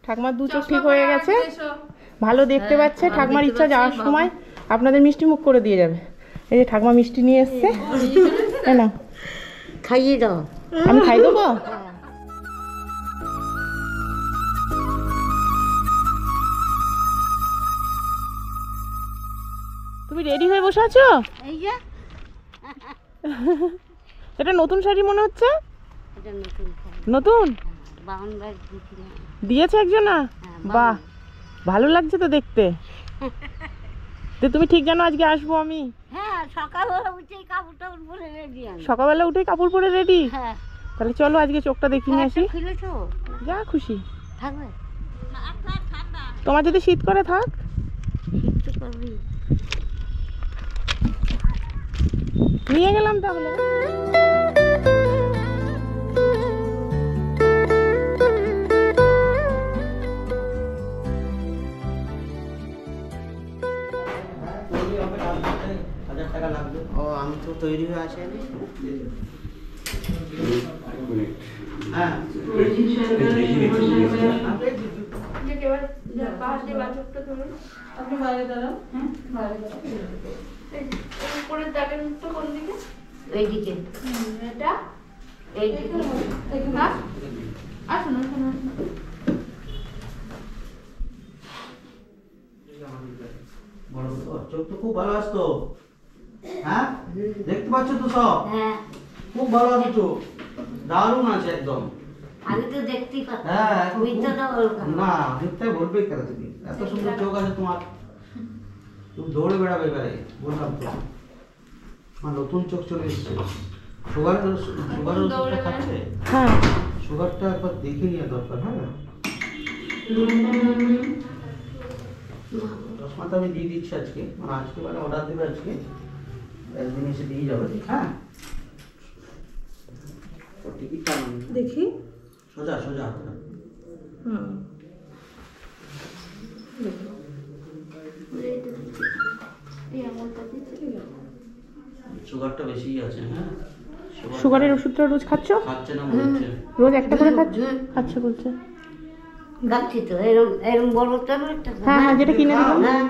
ঠাকুমার দু চোখ ঠিক হয়ে গেছে, ভালো দেখতে পাচ্ছে। ঠাকুমার ইচ্ছা যাওয়ার সময় আপনাদের মিষ্টি মুখ করে দিয়ে যাবে। এই যে ঠাকুমা মিষ্টি নিয়ে এসছে, তাই না? খাইয়ে দাও। আমি খাই দেবো? তুমি রেডি হয়ে বসে আছো? এই যে এটা নতুন শাড়ি মনে হচ্ছে। এটা নতুন নতুন বাউন্ডার দিয়েছে একজন। বাহ, ভালো লাগছে তো দেখতে। তো তুমি ঠিক জানো আজকে আসবো আমি? হ্যাঁ, সকালবেলা উঠেই কাপড় টাপড় পরে রেডি আমি। সকালবেলা উঠেই কাপড় পরে রেডি? হ্যাঁ। তাহলে চলো আজকে চোখটা দেখিয়ে নিয়ে আসি। খুলেছো? যা খুশি থাকবে। তোমার যদি শীত করে থাক। শীত করবি। নিয়ে গেলাম তাহলে। ও আমি তো তৈরি হয়ে আসেনি। হ্যাঁ আপনি বাইরে দাঁড়ান। বাইরে দাঁড়ান। উপরে দেখেন তো কোন দিকে? এইদিকে। এটা এইদিকে। আসুন আসুন আসুন। চোখ তো খুব ভালো আসতো। হ্যাঁ, দেখতে পাচ্ছ তো সব? হ্যাঁ, খুব ভালো আছে চোখ, দারুণ আছে একদম। আমি তো দেখতেই পাচ্ছি। হ্যাঁ, এখন মিথ্যাটা বলবো না, মিথ্যা বলবে কেন তুমি? এত সুন্দর চোখ আছে তোমার, তুমি দৌড়ে বেড়াবে এবারে। বললাম তো আমার নতুন চোখ চলে এসেছে। সুগারের ওষুধটা খাচ্ছে? হ্যাঁ, সুগারটা একবার দেখে নেওয়া দরকার। হ্যাঁ, চশমাটা আমি দিয়ে দিচ্ছি আজকে, মানে আজকে মানে অর্ডার দেবে আজকে, একদিন এসে দিয়ে যাবে। হ্যাঁ, টিকিটটা দেখি। সোজা সোজা হাতটা। সুগারটা বেশি আছে। হ্যাঁ, সুগারের ওষুধটা রোজ খাচ্ছ? খাচ্ছে না মনে হচ্ছে। রোজ একটা করে খাচ্ছ? আচ্ছা বলছে। খাচ্ছি তো, এরম এরম বড় ট্যাবলেটটা। হ্যাঁ হ্যাঁ, যেটা কিনে দিলাম। হ্যাঁ,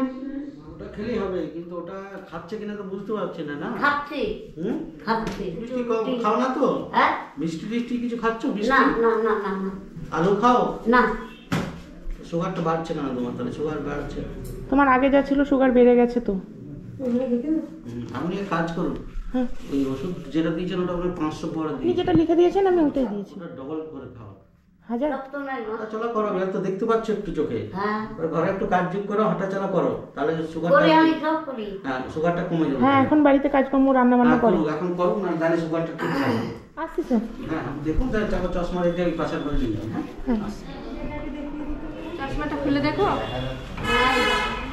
ওটা খেলেই হবে, কিন্তু ওটা খাচ্ছে কিনা তো বুঝতে পারছি না। না খাচ্ছি হুম, খাচ্ছি। মিষ্টি খাও না তো? হ্যাঁ, মিষ্টি টিষ্টি কিছু খাচ্ছ? না মিষ্টি না না না না আলু খাও? না। সুগারটা বাড়ছে কেন তোমার? তাহলে সুগার বাড়ছে। তোমার আগে যা ছিল সুগার বেড়ে গেছে তো। আপনি এক কাজ করুন, হ্যাঁ, ওই ওষুধ যেটা দিয়েছেন ওটা আপনি 500 পরে আপনি দিন, যেটা লিখে দিয়েছেন আমি ওটাই দিয়েছি। ওটা ডবল করে খাও। 1000? রক্ত নাই না। হাঁটাচলা করো, এবার তো দেখতে পাচ্ছ একটু চোখে। হ্যাঁ, এবার ঘরে একটু কাজ যোগ করো, হাঁটাচলা করো, তাহলে সুগারটা করে আমি সব করি। হ্যাঁ সুগারটা কমে যাবে। হ্যাঁ, এখন বাড়িতে কাজকর্ম রান্না বান্না করে। এখন করুন না, তাহলে সুগারটা ঠিক থাকবে। আসছি স্যার। হ্যাঁ দেখুন, তাহলে তারপর চশমা রেখে ওই পাশের ঘরে নিয়ে যান। হ্যাঁ, চশমাটা খুলে দেখো,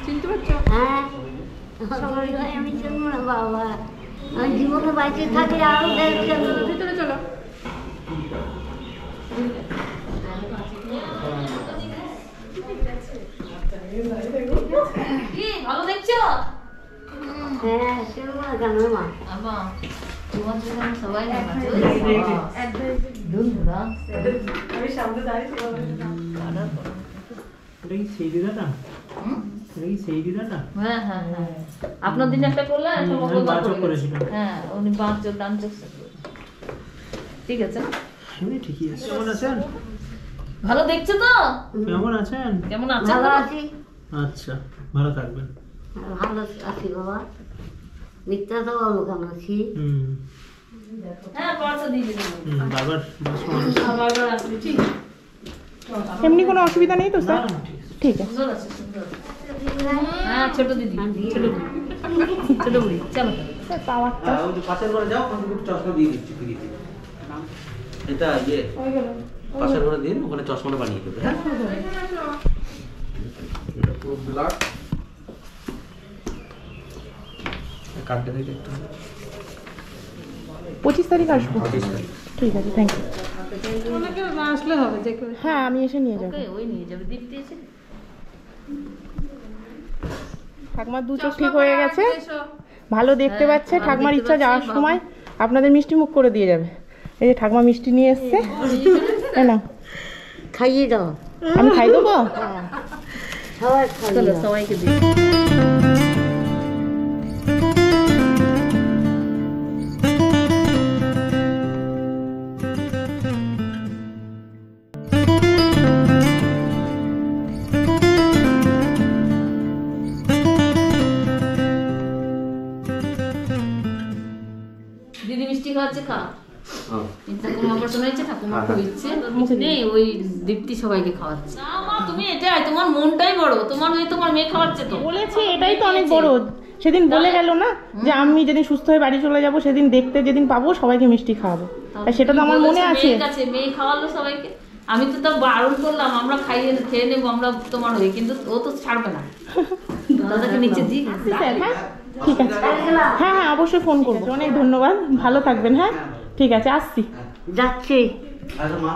চিনতে পারছো? হ্যাঁ, সবাই ভাই আমি চিনব না বাবা। আমি জীবনে বাইরে থাকি আরো দেখছেন। ভিতরে চলো। কি ভালো দেখছো? হ্যাঁ, চিনব না কেন মা? আমা তোমার জন্য সবাই না আমি সামনে দাঁড়িয়ে হ্যাঁ হ্যাঁ হ্যাঁ, আপনার দিন একটা করলে হ্যাঁ, উনি 5 চোখ ডান চোখ। ঠিক আছে, ঠিকই আছে। কেমন আছেন? ভালো দেখছো তো? কেমন আছেন? কেমন আছেন? ভালো আছি। আচ্ছা, ভালো থাকবেন। ভালো আছি বাবা। মিথ্যা তো বলবো কেন? আছি। হ্যাঁ, পয়সা দিয়ে দিলাম। বারবার আবার আসবে। ঠিক এমনি কোনো অসুবিধা নেই তো স্যার? ঠিক আছে। সুন্দর আছে, সুন্দর। হ্যাঁ, ছোট দিদি, ছোট দিদি, ছোট বুড়ি, চলো। স্যার পাওয়ারটা ওই যে পাশের ঘরে যাও, ওখানে একটু চশমা দিয়ে দিচ্ছি ফ্রিতে। এটা ইয়ে পাশের ঘরে দিন, ওখানে চশমাটা বানিয়ে দেবে। হ্যাঁ, এটা পুরো ব্লাড কাটতে দিতে একটু। 25 তারিখ আসবো। ঠিক আছে, থ্যাংক ইউ। আসলে হবে যে কেউ। হ্যাঁ, আমি এসে নিয়ে যাবো। ওকে, ওই নিয়ে যাবে, দীপ্তি এসে। ঠাকুমার দু চোখ ঠিক হয়ে গেছে, ভালো দেখতে পাচ্ছে। ঠাকুমার ইচ্ছা যাওয়ার সময় আপনাদের মিষ্টি মুখ করে দিয়ে যাবে। এই যে ঠাকুমা মিষ্টি নিয়ে এসছে, তাই না? খাইয়ে দাও। আমি খাই দেবো? সবাই খাবে চলো সবাইকে দিই। দিদি মিষ্টি খাওয়াচ্ছে, খা। ঠাকুমা অপারেশন হয়েছে, ঠাকুমা খুব ইচ্ছে কিছু নেই, ওই দীপ্তি সবাইকে খাওয়াচ্ছে। না মা, তুমি এটাই, তোমার মনটাই বড়, তোমার ওই তোমার মেয়ে খাওয়াচ্ছে তো। বলেছি, এটাই তো অনেক বড়। সেদিন বলে গেল না যে আমি যেদিন সুস্থ হয়ে বাড়ি চলে যাব সেদিন দেখতে যেদিন পাবো সবাইকে মিষ্টি খাওয়াবো, আর সেটা তো আমার মনে আছে। মেয়ে খাওয়ালো সবাইকে, আমি তো তার বারণ করলাম আমরা খেয়ে নেবো আমরা তোমার হয়ে, কিন্তু ও তো ছাড়বে না। দাদাকে নিচে দিই। স্যার, হ্যাঁ ঠিক আছে, হ্যাঁ হ্যাঁ অবশ্যই ফোন করবো। অনেক ধন্যবাদ, ভালো থাকবেন। হ্যাঁ ঠিক আছে, আসছি। যাচ্ছি। আচ্ছা মা